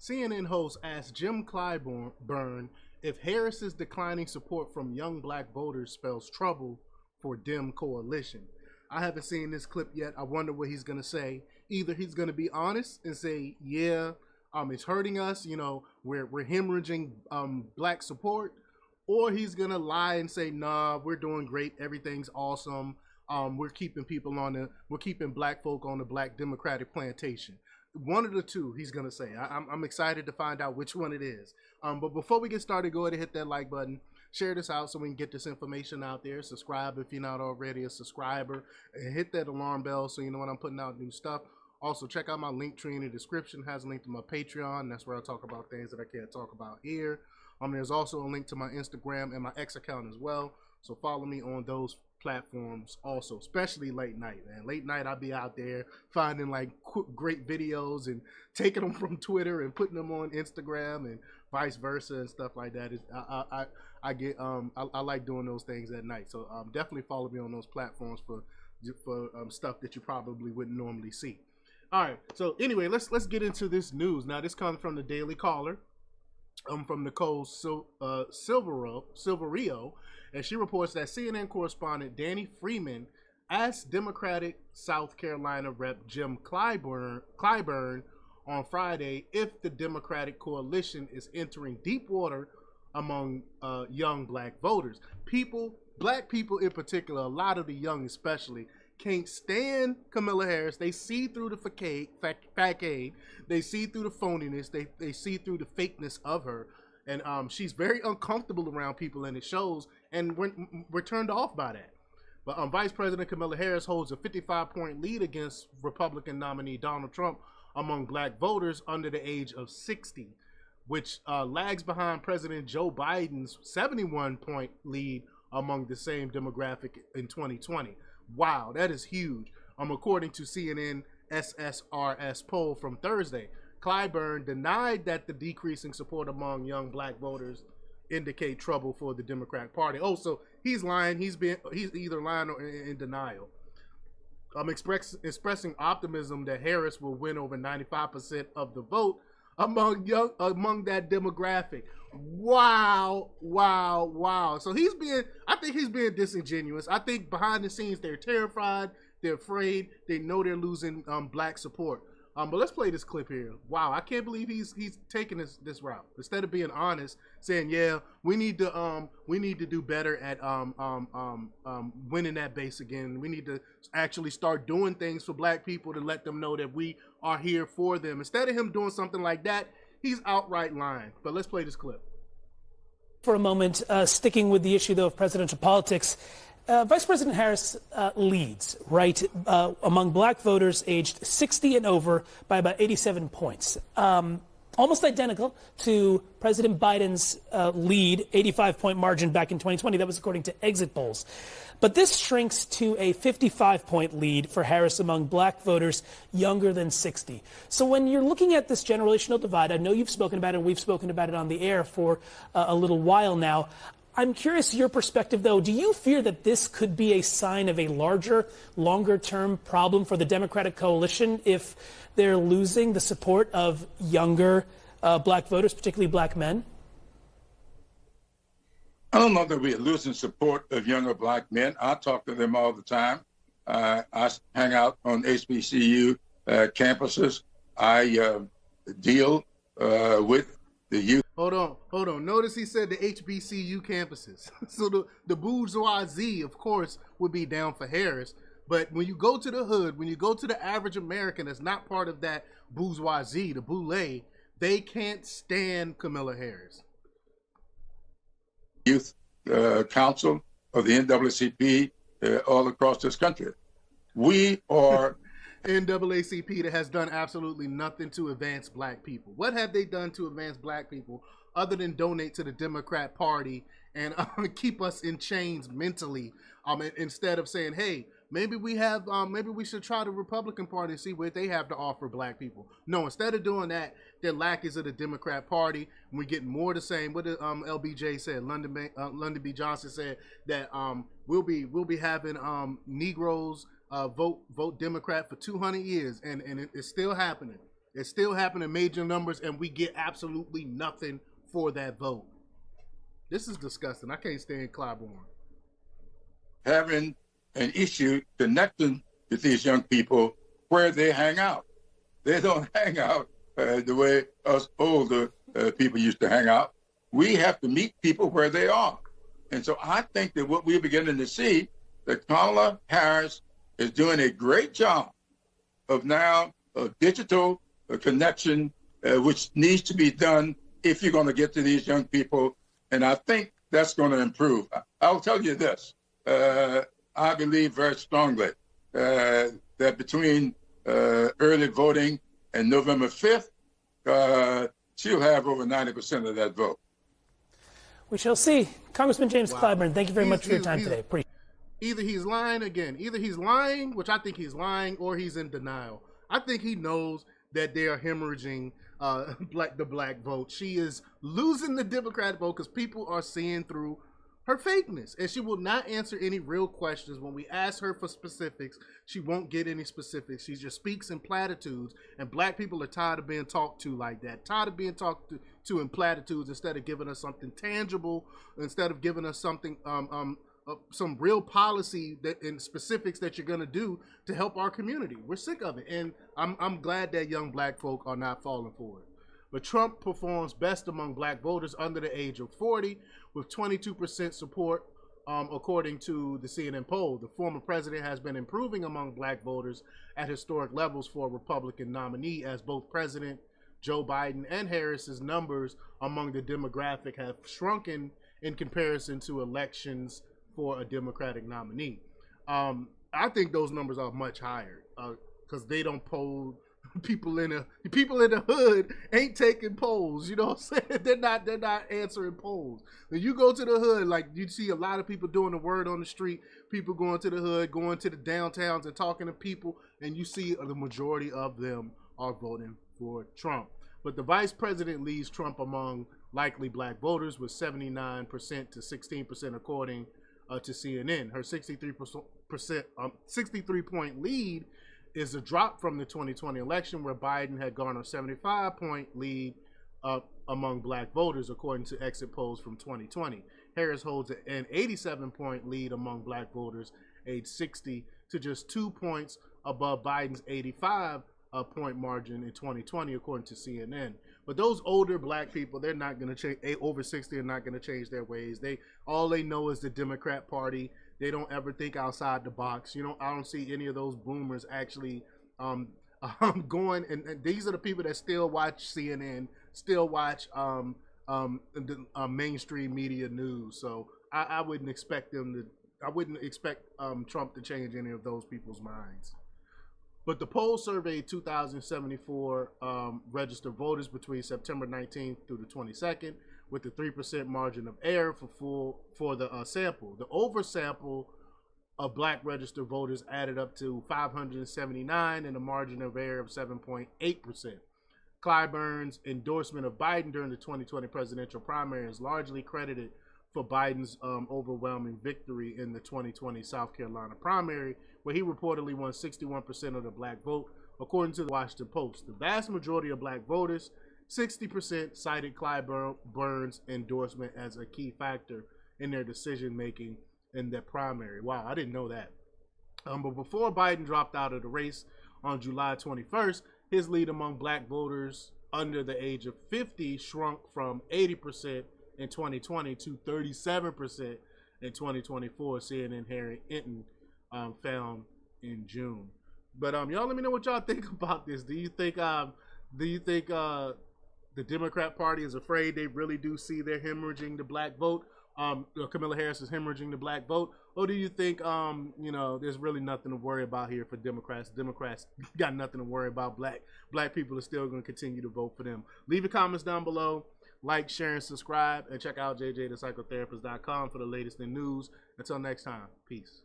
CNN host asked Jim Clyburn if Harris's declining support from young black voters spells trouble for Dem coalition. I haven't seen this clip yet. I wonder what he's gonna say. Either he's gonna be honest and say, "Yeah, it's hurting us. You know, we're hemorrhaging black support," or he's gonna lie and say, "Nah, we're doing great. Everything's awesome. We're keeping we're keeping black folk on the black Democratic plantation." One of the two he's gonna say. I'm excited to find out which one it is. But before we get started, go ahead and hit that like button. Share this out so we can get this information out there. Subscribe if you're not already a subscriber, and hit that alarm bell so you know when I'm putting out new stuff. Also, check out my link tree in the description. It has a link to my Patreon. That's where I talk about things that I can't talk about here. There's also a link to my Instagram and my X account as well. So follow me on those platforms also, especially late night, man. Late night, I'll be out there finding like great videos and taking them from Twitter and putting them on Instagram and vice versa and stuff like that. I like doing those things at night. So definitely follow me on those platforms for stuff that you probably wouldn't normally see. All right. So anyway, let's get into this news. Now, this comes from the Daily Caller, from Nicole Silverio, and she reports that CNN correspondent Danny Freeman asked Democratic South Carolina Rep. Jim Clyburn on Friday if the Democratic coalition is entering deep water among young black voters. Black people in particular, a lot of the young especially, can't stand Kamala Harris. They see through the facade. They see through the phoniness. They see through the fakeness of her. And she's very uncomfortable around people, and it shows. And we're turned off by that. But Vice President Kamala Harris holds a 55-point lead against Republican nominee Donald Trump among black voters under the age of 60, which lags behind President Joe Biden's 71-point lead among the same demographic in 2020. Wow, that is huge. According to CNN SSRS poll from Thursday, Clyburn denied that the decreasing support among young black voters indicate trouble for the Democratic Party. Oh, so he's lying. He's either lying or in denial. Expressing optimism that Harris will win over 95% of the vote among that demographic. Wow. So I think he's being disingenuous. I think behind the scenes they're terrified, they're afraid, they know they're losing black support. But let's play this clip here. Wow, I can't believe he's taking this route. Instead of being honest, saying, "Yeah, we need to do better at winning that base again. We need to actually start doing things for black people to let them know that we are here for them." Instead of him doing something like that, he's outright lying. But let's play this clip. For a moment, sticking with the issue, though, of presidential politics, Vice President Harris leads, right, among black voters aged 60 and over by about 87 points. Almost identical to President Biden's lead, 85-point margin back in 2020. That was according to exit polls. But this shrinks to a 55-point lead for Harris among black voters younger than 60. So when you're looking at this generational divide, I know you've spoken about it, and we've spoken about it on the air for a little while now. I'm curious your perspective, though. Do you fear that this could be a sign of a larger, longer-term problem for the Democratic coalition if they're losing the support of younger black voters, particularly black men? I don't know that we're losing support of younger black men. I talk to them all the time. I hang out on HBCU campuses. I deal with the youth. Hold on. Notice he said the HBCU campuses. So the bourgeoisie, of course, would be down for Harris. But when you go to the hood, when you go to the average American that's not part of that bourgeoisie, the boule, they can't stand Kamala Harris. Youth Council of the NAACP all across this country. We are NAACP that has done absolutely nothing to advance black people. What have they done to advance black people other than donate to the Democrat Party and keep us in chains mentally? Instead of saying, hey, maybe we should try the Republican Party and see what they have to offer black people. No, instead of doing that, they're lackeys of the Democrat Party. And we're getting more the same. What did LBJ said? Lyndon B. Johnson said that we'll be having Negroes vote Democrat for 200 years, and it's still happening. It still happened in major numbers, and we get absolutely nothing for that vote. This is disgusting. I can't stand Clyburn. Having an issue connecting with these young people where they hang out. They don't hang out the way us older people used to hang out. We have to meet people where they are. And so I think that what we're beginning to see, that Kamala Harris is doing a great job of now a digital connection, which needs to be done if you're going to get to these young people. And I think that's going to improve. I'll tell you this. I believe very strongly that between early voting and November 5th, she'll have over 90% of that vote. We shall see. Congressman James Clyburn, thank you very much for your time today. Either he's lying again. Either he's lying, which I think he's lying, or he's in denial. I think he knows that they are hemorrhaging the black vote. She is losing the Democrat vote because people are seeing through her fakeness, and she will not answer any real questions. When we ask her for specifics, she won't get any specifics. She just speaks in platitudes, and black people are tired of being talked to like that, tired of being talked to in platitudes instead of giving us something tangible, instead of giving us something some real policy that and specifics that you're going to do to help our community. We're sick of it, and I'm glad that young black folk are not falling for it. But Trump performs best among black voters under the age of 40, with 22% support, according to the CNN poll. The former president has been improving among black voters at historic levels for a Republican nominee, as both President Joe Biden and Harris's numbers among the demographic have shrunken in comparison to elections for a Democratic nominee. I think those numbers are much higher because they don't poll. People in the hood ain't taking polls. You know what I'm saying? They're not answering polls. When you go to the hood, like you see a lot of people doing the word on the street, people going to the hood, going to the downtowns and talking to people, and you see the majority of them are voting for Trump. But the vice president leads Trump among likely black voters with 79% to 16% according to CNN. Her 63-point lead is a drop from the 2020 election, where Biden had garnered a 75-point lead among black voters, according to exit polls from 2020. Harris holds an 87-point lead among black voters age 60 to just 2 points above Biden's 85-point margin in 2020, according to CNN. But those older black people, they're not going to change. Over 60 are not going to change their ways. All they know is the Democrat Party. They don't ever think outside the box. I don't see any of those boomers actually going. And these are the people that still watch CNN, still watch the mainstream media news. So I wouldn't expect them to. I wouldn't expect Trump to change any of those people's minds. But the poll surveyed 2,074 registered voters between September 19th through the 22nd, with a 3% margin of error for the sample. The oversample of black registered voters added up to 579 and a margin of error of 7.8%. Clyburn's endorsement of Biden during the 2020 presidential primary is largely credited for Biden's overwhelming victory in the 2020 South Carolina primary, where he reportedly won 61% of the black vote, according to the Washington Post. The vast majority of black voters, 60%, cited Clyburn's endorsement as a key factor in their decision-making in their primary. Wow, I didn't know that. But before Biden dropped out of the race on July 21st, his lead among black voters under the age of 50 shrunk from 80% in 2020 to 37% in 2024, CNN Harry Enton found in June. But y'all let me know what y'all think about this. Do you think the Democrat Party is afraid they really do see they're hemorrhaging the black vote? Kamala Harris is hemorrhaging the black vote, or do you think there's really nothing to worry about here for Democrats? Democrats got nothing to worry about. Black people are still going to continue to vote for them. Leave your comments down below. Like, share, and subscribe, and check out jjthepsychotherapist.com for the latest in news. Until next time, peace.